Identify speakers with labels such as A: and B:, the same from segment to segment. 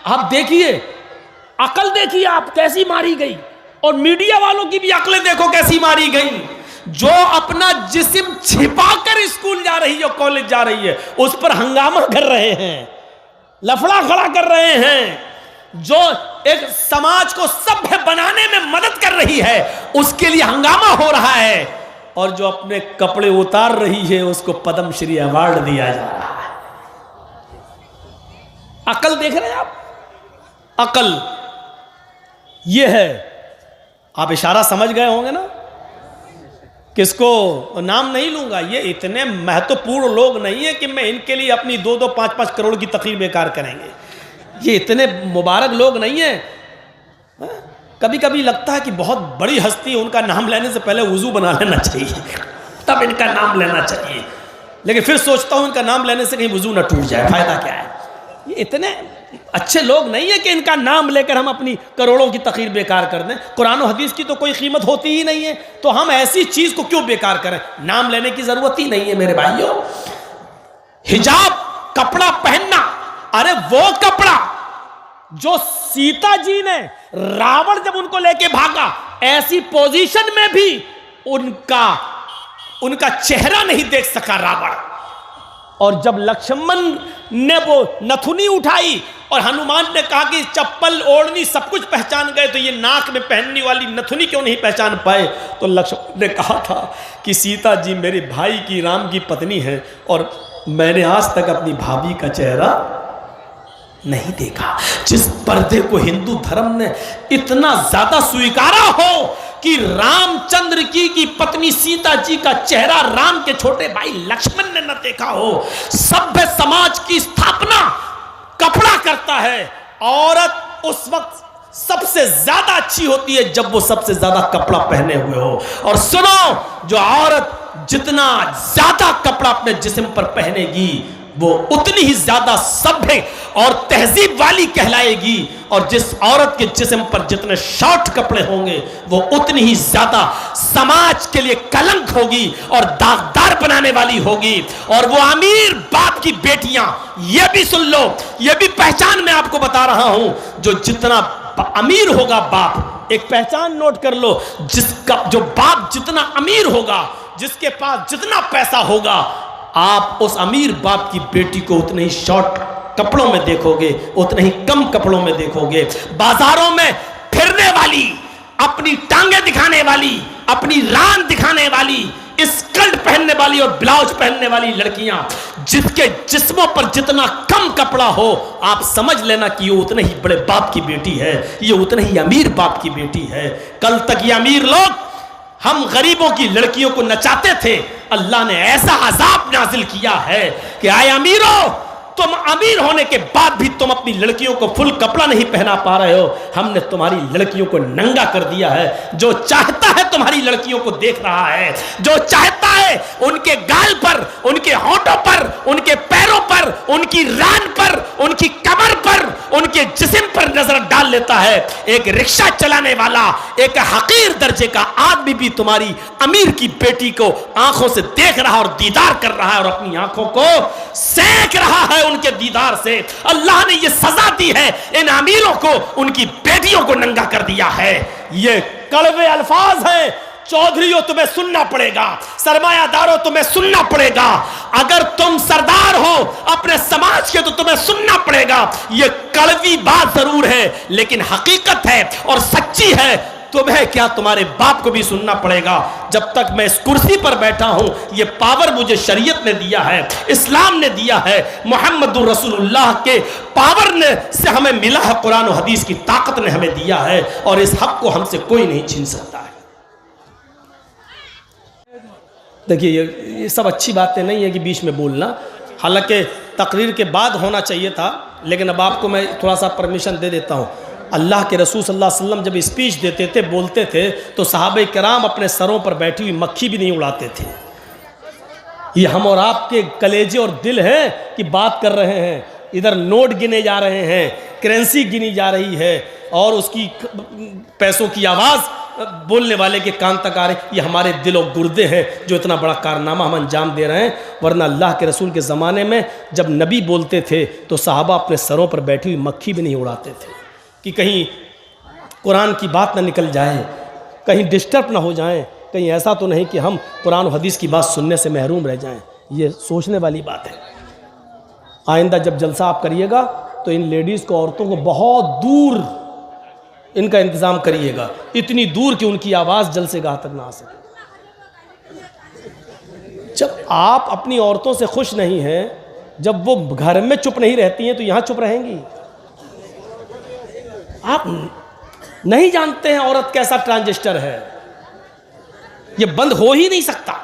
A: आप देखिए, अकल देखिए आप कैसी मारी गई, और मीडिया वालों की भी अकलें देखो कैसी मारी गई। जो अपना जिस्म छिपाकर स्कूल जा रही है, कॉलेज जा रही है, उस पर हंगामा कर रहे हैं, लफड़ा खड़ा कर रहे हैं। जो एक समाज को सभ्य बनाने में मदद कर रही है, उसके लिए हंगामा हो रहा है, और जो अपने कपड़े उतार रही है उसको पद्मश्री अवार्ड दिया जा रहा है। अकल देख रहे हैं आप, अकल ये है। आप इशारा समझ गए होंगे ना, किसको नाम नहीं लूंगा। ये इतने महत्वपूर्ण लोग नहीं है कि मैं इनके लिए अपनी 2-2, 5-5 करोड़ की तकरीर बेकार करेंगे। ये इतने मुबारक लोग नहीं है। कभी कभी लगता है कि बहुत बड़ी हस्ती, उनका नाम लेने से पहले वुजू बना लेना चाहिए, तब इनका नाम लेना चाहिए। लेकिन फिर सोचता हूं इनका नाम लेने से कहीं वुजू ना टूट जाए, फायदा क्या है। ये इतने अच्छे लोग नहीं है कि इनका नाम लेकर हम अपनी करोड़ों की तकरीर बेकार कर दें। कुरान और हदीस की तो कोई कीमत होती ही नहीं है, तो हम ऐसी चीज को क्यों बेकार करें। नाम लेने की जरूरत ही नहीं है मेरे भाइयों। हिजाब कपड़ा पहनना, अरे वो कपड़ा जो सीता जी ने, रावण जब उनको लेके भागा, ऐसी पोजीशन में भी उनका चेहरा नहीं देख सका रावण। और जब लक्ष्मण ने वो नथुनी उठाई और हनुमान ने कहा कि चप्पल ओढ़नी सब कुछ पहचान गए, तो ये नाक में पहनने वाली नथुनी क्यों नहीं पहचान पाए। तो लक्ष्मण ने कहा था कि सीता जी मेरे भाई की, राम की पत्नी है, और मैंने आज तक अपनी भाभी का चेहरा नहीं देखा। जिस पर्दे को हिंदू धर्म ने इतना ज्यादा स्वीकारा हो कि रामचंद्र की पत्नी सीता जी का चेहरा राम के छोटे भाई लक्ष्मण ने न देखा हो। सभ्य समाज की स्थापना कपड़ा करता है। औरत उस वक्त सबसे ज्यादा अच्छी होती है जब वो सबसे ज्यादा कपड़ा पहने हुए हो। और सुनो, जो औरत जितना ज्यादा कपड़ा अपने जिस्म पर पहनेगी, वो उतनी ही ज्यादा सभ्य और तहजीब वाली कहलाएगी। और जिस औरत के जिस्म पर जितने शॉर्ट कपड़े होंगे, वो उतनी ही ज्यादा समाज के लिए कलंक होगी और दागदार बनाने वाली होगी। और वो अमीर बाप की बेटियां, ये भी सुन लो, ये भी पहचान मैं आपको बता रहा हूं, जो जितना अमीर होगा बाप, एक पहचान नोट कर लो, जो बाप जितना अमीर होगा, जिसके पास जितना पैसा होगा, आप उस अमीर बाप की बेटी को उतने ही शॉर्ट कपड़ों में देखोगे, उतने ही कम कपड़ों में देखोगे। बाजारों में फिरने वाली, अपनी टांगे दिखाने वाली, अपनी रान दिखाने वाली, स्कर्ट पहनने वाली और ब्लाउज पहनने वाली लड़कियां, जिसके जिस्मों पर जितना कम कपड़ा हो, आप समझ लेना कि ये उतने ही बड़े बाप की बेटी है, ये उतने ही अमीर बाप की बेटी है। कल तक ये अमीर लोग हम गरीबों की लड़कियों को नचाते थे, अल्लाह ने ऐसा अजाब नाजिल किया है कि आए अमीरों, तुम अमीर होने के बाद भी तुम अपनी लड़कियों को फुल कपड़ा नहीं पहना पा रहे हो। हमने तुम्हारी लड़कियों को नंगा कर दिया है। जो चाहता है तुम्हारी लड़कियों को देख रहा है, जो चाहता है उनके गाल पर, उनके होंठों पर, उनके पैरों पर, उनकी रान पर, उनकी कमर पर, उनके जिस्म पर नजर डाल लेता है। एक रिक्शा चलाने वाला, एक हकीर दर्जे का आदमी भी तुम्हारी अमीर की बेटी को आंखों से देख रहा और दीदार कर रहा है, और अपनी आंखों को सेक रहा है उनके दीदार से। अल्लाह ने यह सजा दी है इन अमीरों को, उनकी बेटियों को नंगा कर दिया है। ये कड़वे अल्फाज हैं। चौधरियों तुम्हें सुनना पड़ेगा, सरमायादारों तुम्हें सुनना पड़ेगा। अगर तुम सरदार हो अपने समाज के तो तुम्हें सुनना पड़ेगा। यह कड़वी बात जरूर है, लेकिन हकीकत है और सच्ची है। तुम्हें क्या, तुम्हारे बाप को भी सुनना पड़ेगा। जब तक मैं इस कुर्सी पर बैठा हूं, यह पावर मुझे शरीयत ने दिया है, इस्लाम ने दिया है, मुहम्मदुर रसूलुल्लाह के पावर ने से हमें मिला है, कुरान और हदीस की ताकत ने हमें दिया है, और इस हक को हमसे कोई नहीं छीन सकता है। देखिए, ये सब अच्छी बातें नहीं है कि बीच में बोलना, हालांकि तकरीर के बाद होना चाहिए था, लेकिन अब आपको मैं थोड़ा सा परमिशन दे देता हूँ। अल्लाह के रसूल सल्लल्लाहु अलैहि वसल्लम जब स्पीच देते थे, बोलते थे, तो सहाबे किराम अपने सरों पर बैठी हुई मक्खी भी नहीं उड़ाते थे। ये हम और आपके कलेजे और दिल हैं कि बात कर रहे हैं, इधर नोट गिने जा रहे हैं, करेंसी गिनी जा रही है, और उसकी पैसों की आवाज़ बोलने वाले के कान तक आ रहे, ये हमारे दिल और गुर्दे हैं जो इतना बड़ा कारनामा हम अंजाम दे रहे हैं। वरना अल्लाह के रसूल के ज़माने में जब नबी बोलते थे तो सहाबा अपने सरों पर बैठी हुई मक्खी भी नहीं उड़ाते थे कि कहीं कुरान की बात ना निकल जाए, कहीं डिस्टर्ब ना हो जाएं, कहीं ऐसा तो नहीं कि हम कुरान और हदीस की बात सुनने से महरूम रह जाएं। ये सोचने वाली बात है। आइंदा जब जलसा आप करिएगा तो इन लेडीज़ को, औरतों को बहुत दूर इनका इंतज़ाम करिएगा, इतनी दूर कि उनकी आवाज़ जलसेगाह तक ना आ सके। जब आप अपनी औरतों से खुश नहीं हैं, जब वो घर में चुप नहीं रहती हैं तो यहाँ चुप रहेंगी। आप नहीं जानते हैं औरत कैसा ट्रांजिस्टर है, ये बंद हो ही नहीं सकता।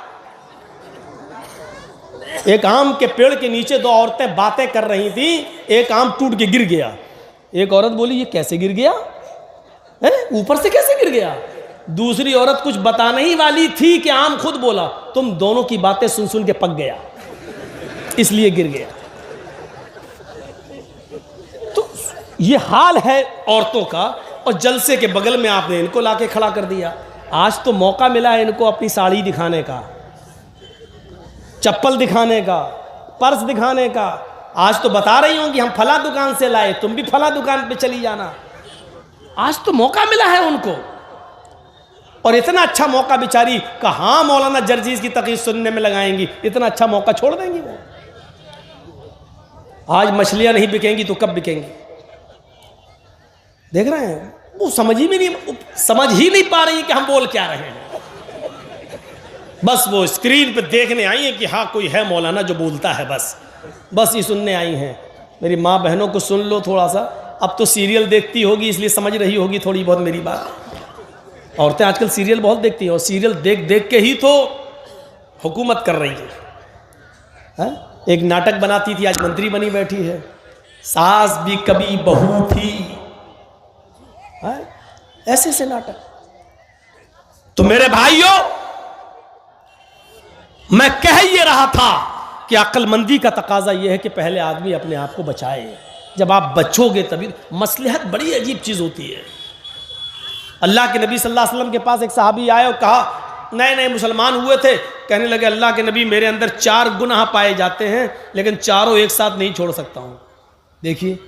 A: एक आम के पेड़ के नीचे दो औरतें बातें कर रही थी, एक आम टूट के गिर गया। एक औरत बोली ये कैसे गिर गया है, ऊपर से कैसे गिर गया। दूसरी औरत कुछ बताने ही वाली थी कि आम खुद बोला तुम दोनों की बातें सुन सुन के पक गया, इसलिए गिर गया। तो ये हाल है औरतों का, और जलसे के बगल में आपने इनको लाके खड़ा कर दिया। आज तो मौका मिला है इनको अपनी साड़ी दिखाने का, चप्पल दिखाने का, पर्स दिखाने का। आज तो बता रही हूँ कि हम फला दुकान से लाए, तुम भी फला दुकान पे चली जाना। आज तो मौका मिला है उनको, और इतना अच्छा मौका बेचारी कहाँ मौलाना जर्जीज की तक़रीर सुनने में लगाएंगी, इतना अच्छा मौका छोड़ देंगी वो। आज मछलियाँ नहीं बिकेंगी तो कब बिकेंगी। देख रहे हैं, वो समझ ही नहीं पा रही है कि हम बोल क्या रहे हैं। बस वो स्क्रीन पे देखने आई हैं कि हाँ कोई है मौलाना जो बोलता है, बस ये सुनने आई हैं। मेरी माँ बहनों को सुन लो थोड़ा सा, अब तो सीरियल देखती होगी इसलिए समझ रही होगी थोड़ी बहुत मेरी बात। औरतें आजकल सीरियल बहुत देखती हैं, और सीरियल देख देख के ही तो हुकूमत कर रही है। एक नाटक बनाती थी, आज मंत्री बनी बैठी है। सास भी कभी बहू थी, ऐसे से नाटक। तो मेरे भाइयों, मैं कह ये रहा था कि अक्लमंदी का तकाजा यह है कि पहले आदमी अपने आप को बचाए। जब आप बचोगे तभी। मसलहत बड़ी अजीब चीज़ होती है। अल्लाह के नबी सल्लल्लाहु अलैहि वसल्लम के पास एक सहाबी आए और कहा, नए नए मुसलमान हुए थे, कहने लगे अल्लाह के नबी मेरे अंदर 4 गुनाह पाए जाते हैं, लेकिन चारों एक साथ नहीं छोड़ सकता हूँ। देखिए,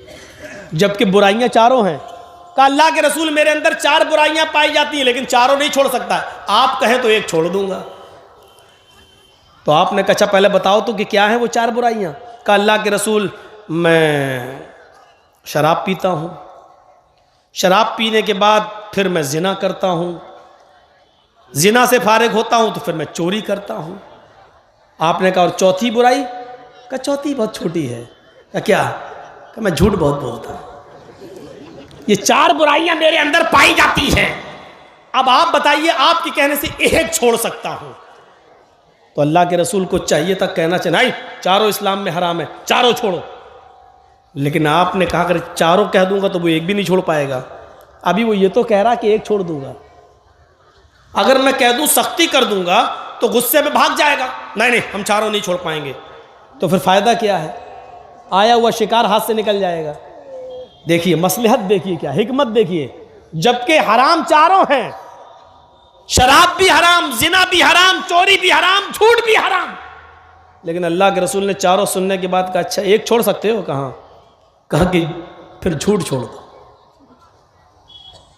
A: जबकि बुराइयाँ चारों हैं। कहा अल्लाह के रसूल मेरे अंदर 4 बुराइयाँ पाई जाती हैं, लेकिन चारों नहीं छोड़ सकता। आप कहें तो एक छोड़ दूंगा। तो आपने कहा पहले बताओ तो कि क्या है वो 4 बुराइयाँ। कहा अल्लाह के रसूल मैं शराब पीता हूँ, शराब पीने के बाद फिर मैं जिना करता हूँ, जिना से फारिग होता हूँ तो फिर मैं चोरी करता हूँ। आपने कहा और चौथी बुराई? कहा चौथी बहुत छोटी है। क्या? कहा मैं झूठ बहुत बोलता हूँ। ये 4 बुराइयां मेरे अंदर पाई जाती हैं। अब आप बताइए, आपके कहने से एक छोड़ सकता हूं? तो अल्लाह के रसूल को चाहिए था कहना चाहिए नहीं, चारों इस्लाम में हराम है, चारों छोड़ो। लेकिन आपने कहा अगर चारों कह दूंगा तो वो एक भी नहीं छोड़ पाएगा। अभी वो ये तो कह रहा कि एक छोड़ दूंगा। अगर मैं कह दूं सख्ती कर दूंगा तो गुस्से में भाग जाएगा, नहीं नहीं हम चारों नहीं छोड़ पाएंगे। तो फिर फायदा क्या है? आया हुआ शिकार हाथ से निकल जाएगा। देखिए मसलहत, देखिए क्या हिकमत, देखिए। जबकि हराम चारों हैं, शराब भी हराम, जिना भी हराम, चोरी भी हराम, झूठ भी हराम, लेकिन अल्लाह के रसूल ने चारों सुनने के बाद कहा अच्छा एक छोड़ सकते हो? कहा कि फिर झूठ छोड़ दो।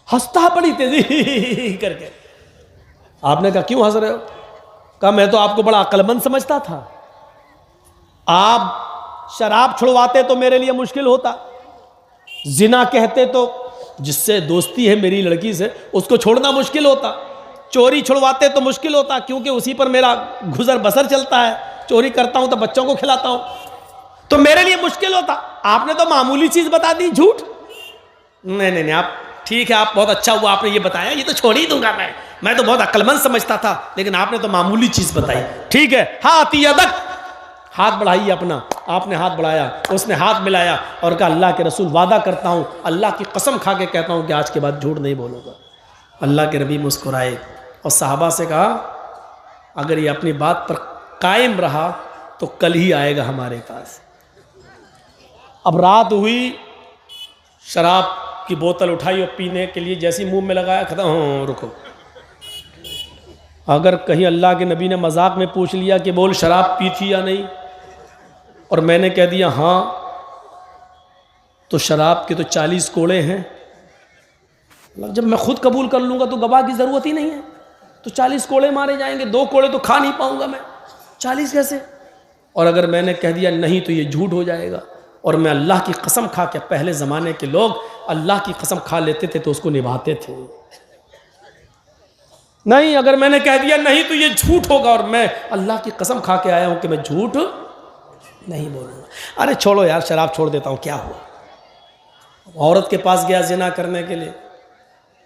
A: हंसता बड़ी तेजी करके। आपने कहा क्यों हंस रहे हो? कहा मैं तो आपको बड़ा अक्लमंद समझता था, आप शराब छुड़वाते तो मेरे लिए मुश्किल होता, जिना कहते तो जिससे दोस्ती है मेरी लड़की से उसको छोड़ना मुश्किल होता, चोरी छुड़वाते तो मुश्किल होता क्योंकि उसी पर मेरा गुजर बसर चलता है, चोरी करता हूं तो बच्चों को खिलाता हूं, तो मेरे लिए मुश्किल होता। आपने तो मामूली चीज बता दी, झूठ। नहीं, आप ठीक है, आप बहुत अच्छा हुआ आपने ये बताया, ये तो छोड़ ही दूंगा मैं तो बहुत अक्लमंद समझता था, लेकिन आपने तो मामूली चीज बताई। ठीक है, हाथ यदक, हाथ बढ़ाइए अपना। आपने हाथ बढ़ाया, उसने हाथ मिलाया और कहा अल्लाह के रसूल वादा करता हूँ, अल्लाह की कसम खा के कहता हूँ कि आज के बाद झूठ नहीं बोलूँगा। अल्लाह के नबी मुस्कुराए और सहाबा से कहा अगर ये अपनी बात पर कायम रहा तो कल ही आएगा हमारे पास। अब रात हुई, शराब की बोतल उठाई और पीने के लिए जैसी मुंह में लगाया, खत्म। रुको, अगर कहीं अल्लाह के नबी ने मजाक में पूछ लिया कि बोल शराब पी थी या नहीं, और मैंने कह दिया हाँ, तो शराब के तो 40 कोड़े हैं। जब मैं खुद कबूल कर लूँगा तो गवाह की ज़रूरत ही नहीं है, तो 40 कोड़े मारे जाएंगे, 2 कोड़े तो खा नहीं पाऊँगा मैं, 40 कैसे। और अगर मैंने कह दिया नहीं तो ये झूठ हो जाएगा। और मैं अल्लाह की कसम खा के, पहले ज़माने के लोग अल्लाह की कसम खा लेते थे तो उसको निभाते थे। नहीं, अगर मैंने कह दिया नहीं तो ये झूठ होगा, और मैं अल्लाह की कसम खा के आया हूं कि मैं झूठ नहीं बोलूँगा। अरे छोड़ो यार, शराब छोड़ देता हूँ, क्या हुआ। औरत के पास गया जिना करने के लिए,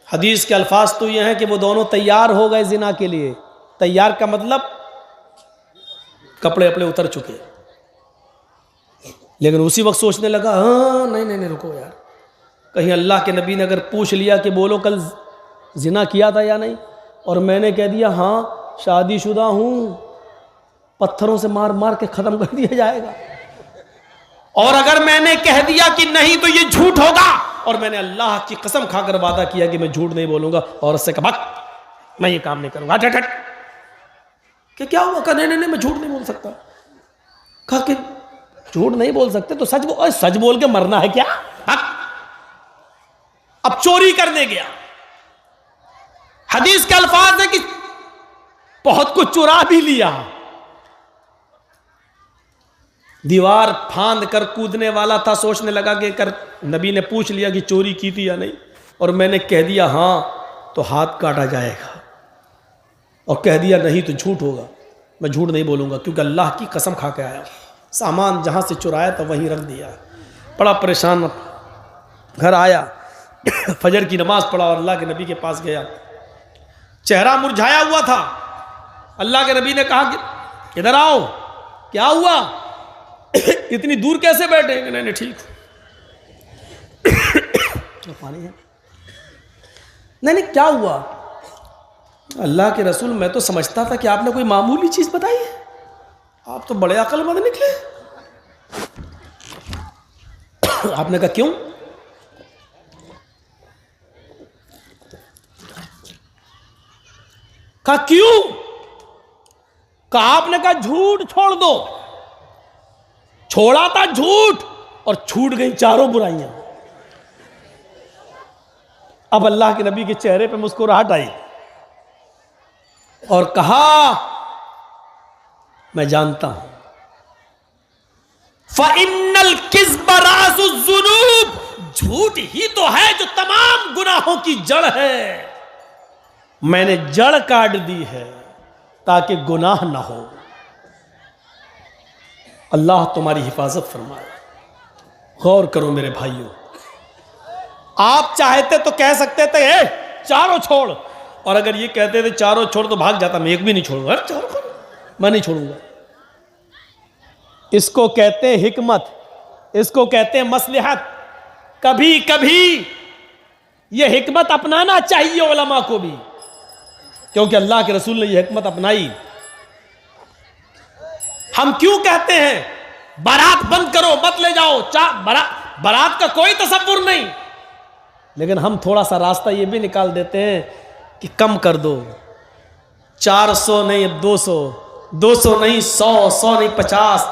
A: हदीस के अल्फाज तो ये हैं कि वो दोनों तैयार हो गए जिना के लिए। तैयार का मतलब कपड़े अपने उतर चुके, लेकिन उसी वक्त सोचने लगा हाँ नहीं नहीं नहीं रुको यार, कहीं अल्लाह के नबी ने अगर पूछ लिया कि बोलो कल जिना किया था या नहीं, और मैंने कह दिया हाँ शादीशुदा हूँ, पत्थरों से मार मार के ख़त्म कर दिया जाएगा। और अगर मैंने कह दिया कि नहीं तो ये झूठ होगा, और मैंने अल्लाह की कसम खाकर वादा किया कि मैं झूठ नहीं बोलूँगा, और उससे कहा मैं ये काम नहीं करूँगा, हट हट हट, कि क्या हुआ। कहा नहीं नहीं नहीं मैं झूठ नहीं बोल सकता। कहा कि झूठ नहीं बोल सकते तो सच बोल के मरना है क्या। अब चोरी करने गया, हदीस के अल्फाज है कि बहुत कुछ चुरा भी लिया, दीवार फांद कर कूदने वाला था, सोचने लगा कि कर नबी ने पूछ लिया कि चोरी की थी या नहीं, और मैंने कह दिया हाँ तो हाथ काटा जाएगा, और कह दिया नहीं तो झूठ होगा, मैं झूठ नहीं बोलूँगा क्योंकि अल्लाह की कसम खा के आया। सामान जहाँ से चुराया था वहीं रख दिया। बड़ा परेशान घर आया, फजर की नमाज पढ़ा और अल्लाह के नबी के पास गया। चेहरा मुरझाया हुआ था। अल्लाह के नबी ने कहा कि इधर आओ, क्या हुआ, इतनी दूर कैसे बैठे। नहीं नहीं ठीक पानी है। नहीं नहीं क्या हुआ। अल्लाह के रसूल मैं तो समझता था कि आपने कोई मामूली चीज बताई है, आप तो बड़े अक्लमंद निकले। आपने कहा क्यों। कहा क्यों। कहा आपने कहा झूठ छोड़ दो। छोड़ा था झूठ और छूट गई चारों बुराइयां। अब अल्लाह के नबी के चेहरे पे मुस्कुराहट आई और कहा मैं जानता हूं फ़इन्नल किज़्ब रासुज़्ज़ुनूब, झूठ ही तो है जो तमाम गुनाहों की जड़ है। मैंने जड़ काट दी है ताकि गुनाह ना हो। अल्लाह तुम्हारी हिफाजत फरमाए। गौर करो मेरे भाइयों, आप चाहते तो कह सकते थे चारों छोड़, और अगर ये कहते थे चारों छोड़ तो भाग जाता, मैं एक भी नहीं छोड़ूंगा। चारों छोड़, मैं नहीं छोड़ूंगा। इसको कहते हैं हिकमत, इसको कहते हैं मसलहत। कभी कभी ये हिकमत अपनाना चाहिए उलमा को भी, क्योंकि अल्लाह के रसूल ने ये हिकमत अपनाई। हम क्यों कहते हैं बारात बंद करो, मत ले जाओ, बारात का कोई तसव्वुर नहीं, लेकिन हम थोड़ा सा रास्ता ये भी निकाल देते हैं कि कम कर दो, 400 नहीं 200, 200 नहीं 100, 100 नहीं 50,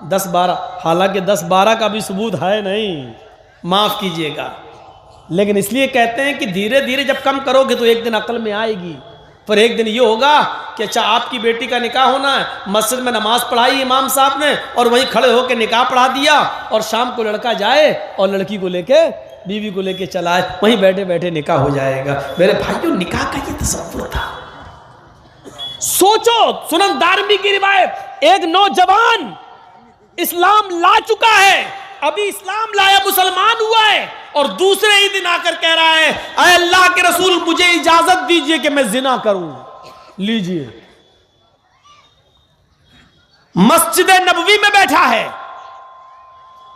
A: 10-12। हालांकि 10-12 का भी सबूत है नहीं, माफ कीजिएगा, लेकिन इसलिए कहते हैं कि धीरे धीरे जब कम करोगे तो एक दिन अकल में आएगी। फिर एक दिन ये होगा कि अच्छा आपकी बेटी का निकाह होना है, मस्जिद में नमाज पढ़ाई इमाम साहब ने और वहीं खड़े होकर निकाह पढ़ा दिया, और शाम को लड़का जाए और लड़की को लेके, बीवी को लेके चला आए, वहीं बैठे बैठे निकाह हो जाएगा। मेरे भाइयों, निकाह का ये तसव्वुर था। सोचो, सुनन दारमी की रिवायत, एक नौजवान इस्लाम ला चुका है, अभी इस्लाम लाया, मुसलमान हुआ है, और दूसरे ही दिन आकर कह रहा है अरे अल्लाह के रसूल मुझे इजाजत दीजिए कि मैं जिना करूं। लीजिए, मस्जिद नबवी में बैठा है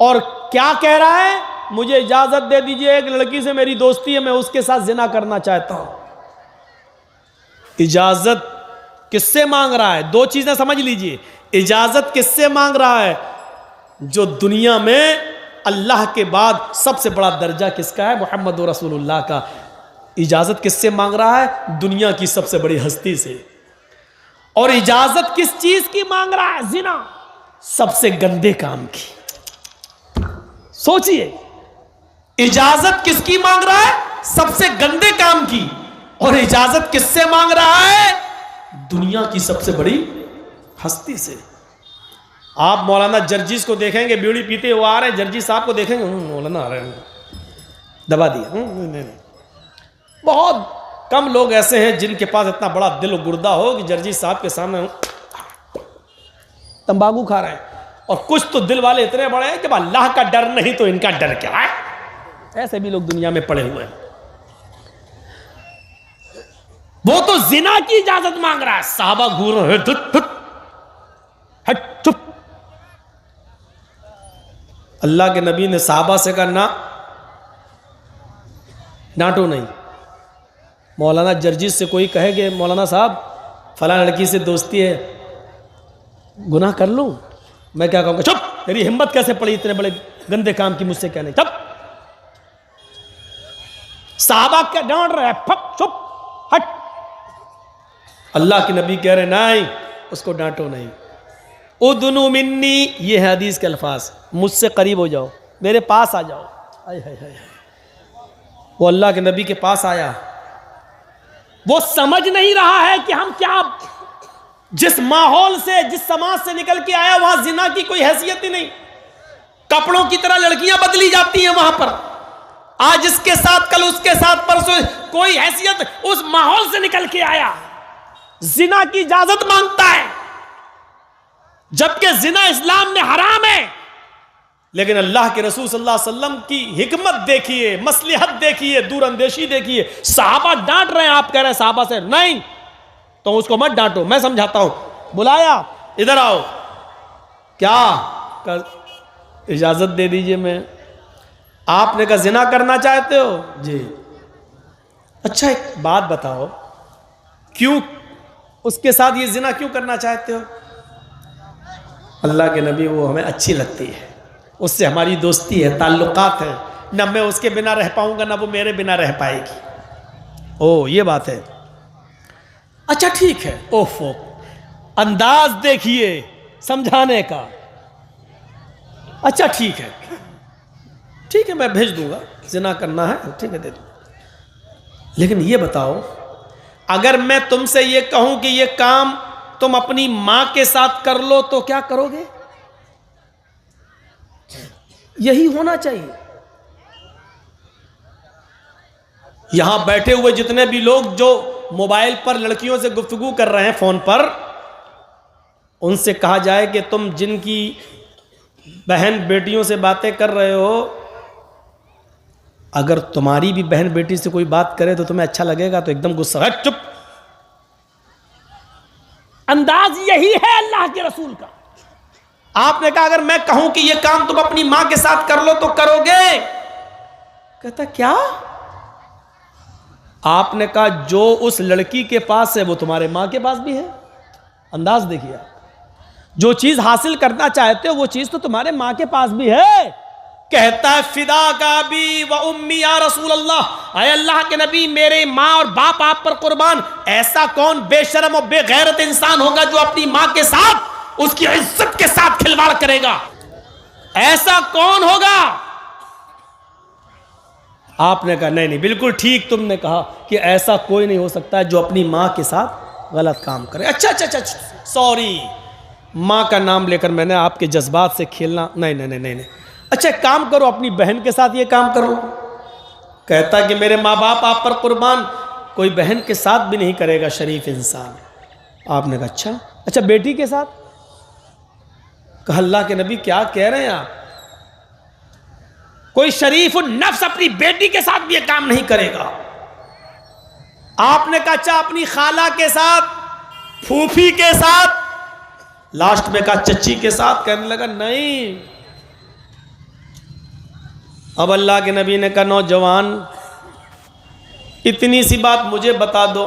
A: और क्या कह रहा है, मुझे इजाजत दे दीजिए, एक लड़की से मेरी दोस्ती है, मैं उसके साथ जिना करना चाहता हूं। इजाजत किससे मांग रहा है। दो चीजें समझ लीजिए, इजाजत किससे मांग रहा है। जो दुनिया में अल्लाह के बाद सबसे बड़ा दर्जा किसका है, मोहम्मद रसूलुल्लाह का। इजाजत किससे मांग रहा है, दुनिया की सबसे बड़ी हस्ती से। और इजाजत किस चीज की मांग रहा है? जिना, सबसे गंदे काम की। सोचिए, इजाजत किसकी मांग रहा है? सबसे गंदे काम की। और इजाजत किससे मांग रहा है? दुनिया की सबसे बड़ी हस्ती से। आप मौलाना जर्जिस को देखेंगे, बीड़ी पीते हुए आ रहे हैं, जर्जिस साहब को देखेंगे, मौलाना आ रहे हैं, दबा दिया। नहीं। बहुत कम लोग ऐसे हैं जिनके पास इतना बड़ा दिल गुर्दा हो कि जर्जिस साहब के सामने तंबाकू खा रहे हैं। और कुछ तो दिल वाले इतने बड़े हैं कि अल्लाह का डर नहीं तो इनका डर क्या है। ऐसे भी लोग दुनिया में पड़े हुए हैं। वो तो जिना की इजाजत मांग रहा है। साहबा घूर रहे हैं, हट चुप। अल्लाह के नबी ने साहबा से कहा, ना डांटो नहीं। मौलाना जर्जिस से कोई कहे कि मौलाना साहब फला लड़की से दोस्ती है, गुनाह कर लूं, मैं क्या कहूँगा? चुप, तेरी हिम्मत कैसे पड़ी इतने बड़े गंदे काम की मुझसे कहने? चुप। साहबा क्या डांट रहे हैं? चुप, हट। अल्लाह के नबी कह रहे नहीं, उसको डांटो नहीं। उदनु मिन्नी, ये है हदीस के अल्फाज, मुझसे करीब हो जाओ, मेरे पास आ जाओ। हाय हाय हाय। वो अल्लाह के नबी के पास आया। वो समझ नहीं रहा है कि हम क्या, जिस माहौल से, जिस समाज से निकल के आया वहां जिना की कोई हैसियत ही नहीं। कपड़ों की तरह लड़कियां बदली जाती हैं वहां पर, आज इसके साथ कल उसके साथ परसों, कोई हैसियत। उस माहौल से निकल के आया, जिना की इजाजत मांगता है, जबकि जिना इस्लाम में हराम है। लेकिन अल्लाह के रसूल सल्लल्लाहु अलैहि वसल्लम की हिकमत देखिए, मसलहत देखिए, दूरअंदेशी देखिए। साहबा डांट रहे हैं, आप कह रहे हैं साहबा से नहीं, तो उसको मत डांटो, मैं समझाता हूं। बुलाया, इधर आओ, क्या इजाजत दे दीजिए। मैं, आपने कहा जिना करना चाहते हो? जी। अच्छा एक बात बताओ, क्यों उसके साथ ये जिना क्यों करना चाहते हो? अल्लाह के नबी, वो हमें अच्छी लगती है, उससे हमारी दोस्ती है, ताल्लुकात है, ना मैं उसके बिना रह पाऊंगा ना वो मेरे बिना रह पाएगी। ओ ये बात है। अच्छा ठीक है। ओफो, अंदाज देखिए समझाने का। अच्छा ठीक है, ठीक है, मैं भेज दूंगा, जिना करना है, ठीक है, दे दूंगा। लेकिन ये बताओ, अगर मैं तुमसे ये कहूं कि ये काम तुम अपनी मां के साथ कर लो तो क्या करोगे? यही होना चाहिए। यहां बैठे हुए जितने भी लोग जो मोबाइल पर लड़कियों से गुफ्तगू कर रहे हैं फोन पर, उनसे कहा जाए कि तुम जिनकी बहन बेटियों से बातें कर रहे हो, अगर तुम्हारी भी बहन बेटी से कोई बात करे तो तुम्हें अच्छा लगेगा? तो एकदम गुस्सा, हट चुप। अंदाज यही है अल्लाह के रसूल का। आपने कहा अगर मैं कहूं कि यह काम तुम अपनी मां के साथ कर लो तो करोगे? कहता क्या? आपने कहा जो उस लड़की के पास है वो तुम्हारे मां के पास भी है। अंदाज देखिए आप, जो चीज हासिल करना चाहते हो वो चीज तो तुम्हारे मां के पास भी है। कहता है फिदा का भी व उम्मी या रसूल अल्लाह, अय अल्लाह के नबी मेरे मां और बाप आप पर कुर्बान। ऐसा कौन बेशरम और बेगैरत इंसान होगा जो अपनी मां के साथ, उसकी इज्जत के साथ खिलवाड़ करेगा? ऐसा कौन होगा? आपने कहा नहीं नहीं, बिल्कुल ठीक तुमने कहा कि ऐसा कोई नहीं हो सकता है जो अपनी मां के साथ गलत काम करे। अच्छा अच्छा अच्छा, सॉरी, मां का नाम लेकर मैंने आपके जज्बात से खेलना, नहीं नहीं नहीं नहीं। अच्छा काम करो, अपनी बहन के साथ ये काम करो। कहता कि मेरे माँ बाप आप पर कुर्बान, कोई बहन के साथ भी नहीं करेगा शरीफ इंसान। आपने कहा अच्छा अच्छा, बेटी के साथ? कहा अल्लाह के नबी क्या कह रहे हैं आप? कोई शरीफ नफ्स अपनी बेटी के साथ भी ये काम नहीं करेगा। आपने कहा अच्छा अपनी खाला के साथ, फूफी के साथ, लास्ट में कहा चच्ची के साथ। कहने लगा नहीं। अब अल्लाह के नबी ने कहा नौजवान इतनी सी बात मुझे बता दो,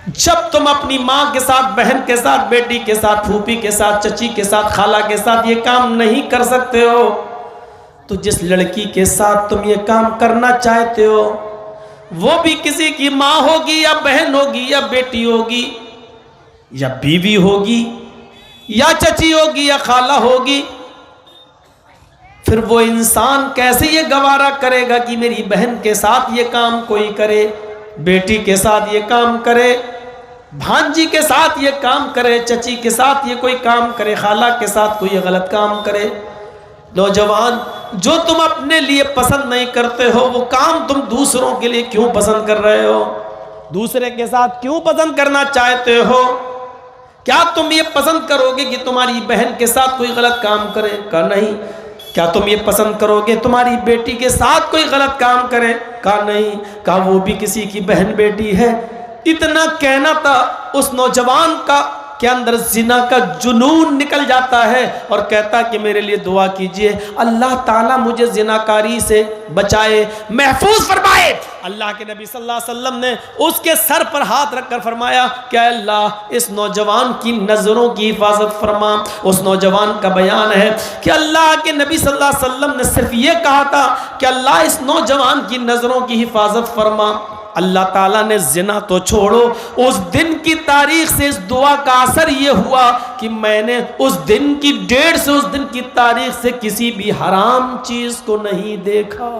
A: जब तुम अपनी मां के साथ, बहन के साथ, बेटी के साथ, फूफी के साथ, चची के साथ, खाला के साथ ये काम नहीं कर सकते हो, तो जिस लड़की के साथ तुम ये काम करना चाहते हो वो भी किसी की मां होगी या बहन होगी या बेटी होगी, या बीवी होगी या चची होगी या खाला होगी, फिर वो इंसान कैसे ये गवारा करेगा कि मेरी बहन के साथ ये काम कोई करे, बेटी के साथ ये काम करे, भांजी के साथ ये काम करे, चची के साथ ये कोई काम करे, खाला के साथ कोई गलत काम करे। नौजवान, जो तुम अपने लिए पसंद नहीं करते हो वो काम तुम दूसरों के लिए क्यों पसंद कर रहे हो? दूसरे के साथ क्यों पसंद करना चाहते हो? क्या तुम ये पसंद करोगे कि तुम्हारी बहन के साथ कोई गलत काम करे? का नहीं। क्या तुम ये पसंद करोगे तुम्हारी बेटी के साथ कोई गलत काम करे? का नहीं। का वो भी किसी की बहन बेटी है। इतना कहना था, उस नौजवान का के अंदर जिना का जुनून निकल जाता है और कहता कि मेरे लिए दुआ कीजिए, अल्लाह ताला मुझे जिनाकारी से बचाए, महफूज फरमाए। अल्लाह के नबी सल्लल्लाहु अलैहि वसल्लम ने उसके सर पर हाथ रखकर फरमाया कि अल्लाह इस नौजवान की नज़रों की हिफाजत फरमा। उस नौजवान का बयान है कि अल्लाह के नबी सल्लल्लाहु अलैहि वसल्लम ने सिर्फ ये कहा था कि अल्लाह इस नौजवान की नज़रों की हिफाजत फरमा। अल्लाह ताला ने जिना तो छोड़ो, उस दिन की तारीख से इस दुआ का असर ये हुआ कि मैंने उस दिन की डेट से उस दिन की तारीख से किसी भी हराम चीज को नहीं देखा।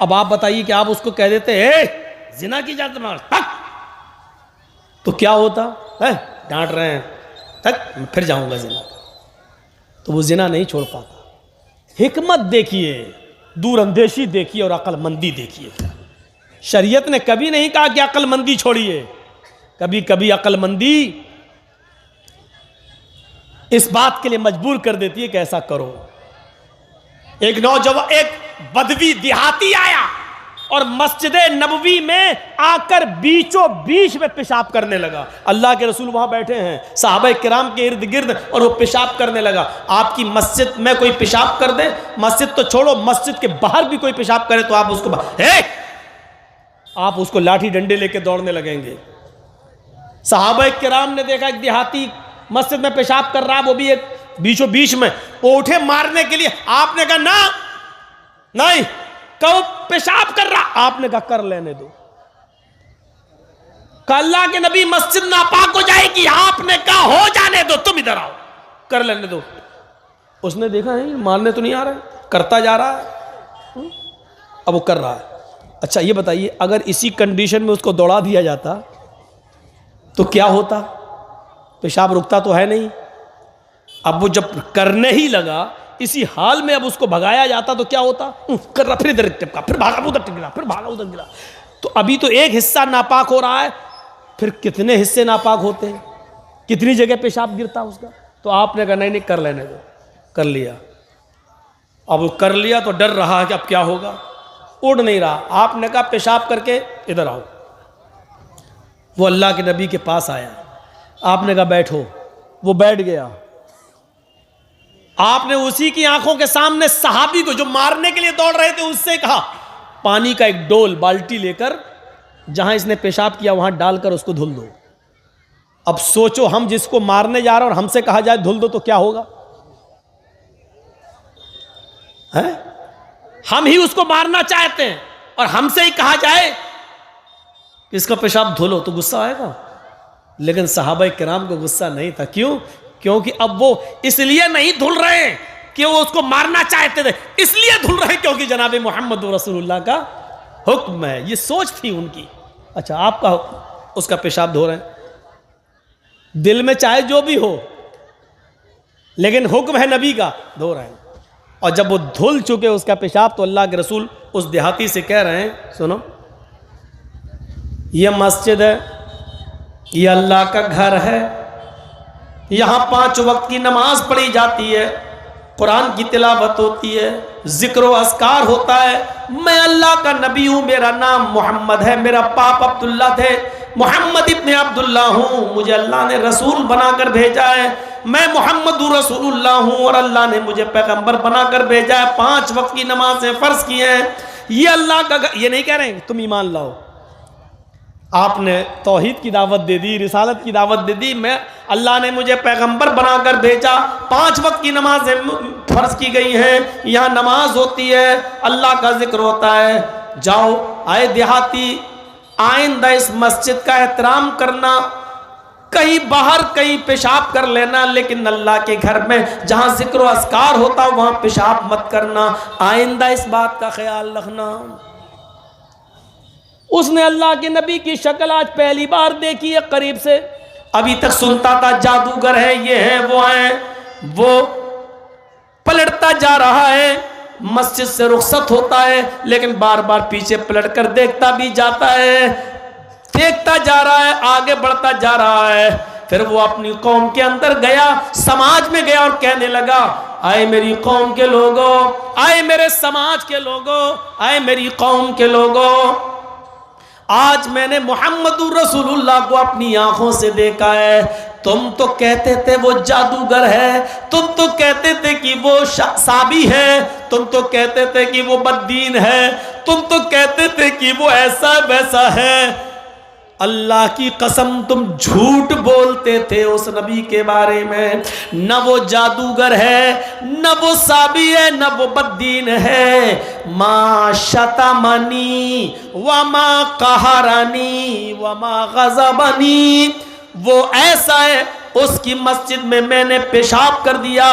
A: अब आप बताइए कि आप उसको कह देते जिना की जात मार तो क्या होता है? डांट रहे हैं तक फिर जाऊंगा जिना, तो वो जिना नहीं छोड़ पाता। हिकमत देखिए, दूरअंदेशी देखिए और अक्लमंदी देखिए। शरीयत ने कभी नहीं कहा कि अक्लमंदी छोड़िए। कभी कभी अक्लमंदी इस बात के लिए मजबूर कर देती है कि ऐसा करो। एक नौजवान, एक बदवी देहाती आया और मस्जिद नबवी में आकर बीचों बीच में पेशाब करने लगा। अल्लाह के रसूल वहां बैठे हैं सहाबा किराम के इर्द गिर्द, और वो पेशाब करने लगा। आपकी मस्जिद में कोई पेशाब कर दे, मस्जिद तो छोड़ो, मस्जिद के बाहर भी कोई पेशाब करे तो आप उसको आप उसको लाठी डंडे लेके दौड़ने लगेंगे। सहाबा किराम ने देखा एक देहाती मस्जिद में पेशाब कर रहा, वो भी एक बीचों बीच में, उठे मारने के लिए। आपने कहा ना, नहीं, कहो पेशाब कर रहा, आपने कहा कर लेने दो। अल्लाह के नबी मस्जिद नापाक हो जाएगी, आपने कहा हो जाने दो, तुम इधर आओ, कर लेने दो। उसने देखा नहीं, मारने तो नहीं आ रहा है, करता जा रहा है, अब वो कर रहा है। अच्छा ये बताइए, अगर इसी कंडीशन में उसको दौड़ा दिया जाता तो क्या होता? पेशाब रुकता तो है नहीं। अब वो जब करने ही लगा, इसी हाल में अब उसको भगाया जाता तो क्या होता? कर रहा, फिर इधर टिपका, फिर भागा उधर गिरा, फिर भागा उधर गिरा। तो अभी तो एक हिस्सा नापाक हो रहा है, फिर कितने हिस्से नापाक होते हैं, कितनी जगह पेशाब गिरता उसका। तो आपने कहा नहीं नहीं, कर लेने दो, कर लिया। अब वो कर लिया तो डर रहा है कि अब क्या होगा, उड़ नहीं रहा। आपने कहा पेशाब करके इधर आओ। वो अल्लाह के नबी के पास आया, आपने कहा बैठो, वो बैठ गया। आपने उसी की आंखों के सामने सहाबी को जो मारने के लिए दौड़ रहे थे उससे कहा पानी का एक डोल बाल्टी लेकर जहां इसने पेशाब किया वहां डालकर उसको धुल दो। अब सोचो, हम जिसको मारने जा रहे हैं और हमसे कहा जाए धुल दो तो क्या होगा? है? हम ही उसको मारना चाहते हैं और हमसे ही कहा जाए कि इसका पेशाब धुलो तो गुस्सा आएगा। लेकिन सहाबा किराम को गुस्सा नहीं था। क्यों? क्योंकि अब वो इसलिए नहीं धुल रहे कि वो उसको मारना चाहते थे, इसलिए धुल रहे क्योंकि जनाब मोहम्मद रसूलुल्लाह का हुक्म है। ये सोच थी उनकी। अच्छा, आपका उसका पेशाब धो रहे हैं, दिल में चाहे जो भी हो, लेकिन हुक्म है नबी का, धो रहे हैं। और जब वो धुल चुके उसका पेशाब तो अल्लाह के रसूल उस देहाती से कह रहे हैं, सुनो, ये मस्जिद है, ये अल्लाह का घर है, यहाँ 5 वक्त की नमाज पढ़ी जाती है, कुरान की तिलावत होती है, जिक्र व अस्कार होता है। मैं अल्लाह का नबी हूँ, मेरा नाम मोहम्मद है, मेरा बाप अब्दुल्ला थे, मोहम्मद इब्ने अब्दुल्ला हूँ, मुझे अल्लाह ने रसूल बनाकर भेजा है, मैं मोहम्मद रसूलुल्लाह हूँ और अल्लाह ने मुझे पैगंबर बनाकर भेजा है। 5 वक्त की नमाजें फ़र्ज की हैं। ये अल्लाह का, ये नहीं कह रहे हैं तुम ईमान लाओ, आपने तौहीद की दावत दे दी, रिसालत की दावत दे दी, मैं अल्लाह ने मुझे पैगंबर बनाकर भेजा, 5 वक्त की नमाजें फर्ज की गई हैं, यहाँ नमाज होती है, अल्लाह का जिक्र होता है। जाओ, आए देहाती, आइंदा इस मस्जिद का एहतराम करना, कहीं बाहर कहीं पेशाब कर लेना, लेकिन अल्लाह के घर में जहां जिक्र अस्कार होता वहां पेशाब मत करना। आइंदा इस बात का ख्याल रखना। उसने अल्लाह के नबी की शक्ल आज पहली बार देखी है करीब से। अभी तक सुनता था जादूगर है, ये है, वो है, वो पलटता जा रहा है, मस्जिद से रुखसत होता है, लेकिन बार बार पीछे पलट कर देखता भी जाता है, देखता जा रहा है, आगे बढ़ता जा रहा है। फिर वो अपनी कौम के अंदर गया, समाज में गया और कहने लगा, आए मेरी कौम के लोगों, आए मेरे समाज के लोगों, आए मेरी कौम के लोगों, आज मैंने मोहम्मदुर रसूलुल्लाह को अपनी आंखों से देखा है। तुम तो कहते थे वो जादूगर है, तुम तो कहते थे कि वो साबी है, तुम तो कहते थे कि वो बद्दीन है, तुम तो कहते थे कि वो ऐसा वैसा है। अल्लाह की कसम तुम झूठ बोलते थे उस नबी के बारे में। न वो जादूगर है, न वो साबी है, न वो बद्दीन है। मा शतमनी व मा कहरानी व मा गज़बनी, वो ऐसा है, उसकी मस्जिद में मैंने पेशाब कर दिया,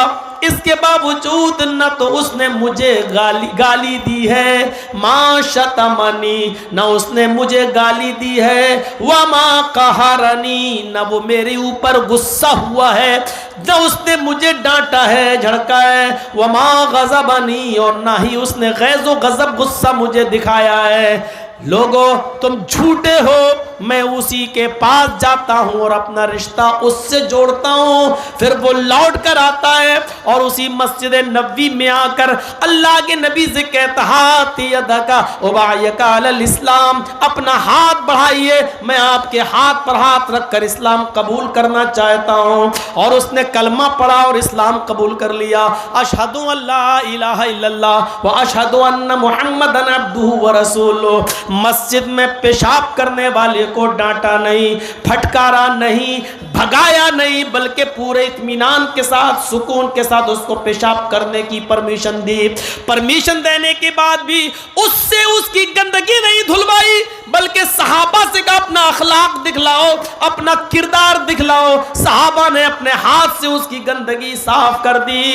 A: इसके बावजूद न तो उसने मुझे गाली दी है, माँ शतमनी, न उसने मुझे गाली दी है, व माँ कहरनी, न वो मेरे ऊपर गुस्सा हुआ है, न उसने मुझे डांटा है, झड़का है, व माँ गज़बनी, और ना ही उसने गैज़ो गज़ब गुस्सा मुझे दिखाया है। लोगों तुम झूठे हो, मैं उसी के पास जाता हूं और अपना रिश्ता उससे जोड़ता हूं। फिर वो लौट कर आता है और उसी मस्जिद नबी में आकर अल्लाह के नबी से कहता, हाथ यदका उबायका अलल इस्लाम, अपना हाथ बढ़ाइए, मैं आपके हाथ पर हाथ रखकर इस्लाम कबूल करना चाहता हूं। और उसने कलमा पढ़ा और इस्लाम कबूल कर लिया। अशहदु अल्ला इलाहा इल्लल्लाह व अशहदु अन्ना मुहम्मदन अब्दुहु व रसूलुहु। मस्जिद में पेशाब करने वाले को डांटा नहीं, फटकारा नहीं, भगाया नहीं, बल्कि पूरे इत्मीनान के साथ, सुकून के साथ उसको पेशाब करने की परमिशन दी। परमिशन देने के बाद भी उससे उसकी गंदगी नहीं धुलवाई, बल्कि सहाबा से कहा अपना अखलाक दिखलाओ, अपना किरदार दिखलाओ। सहाबा ने अपने हाथ से उसकी गंदगी साफ कर दी।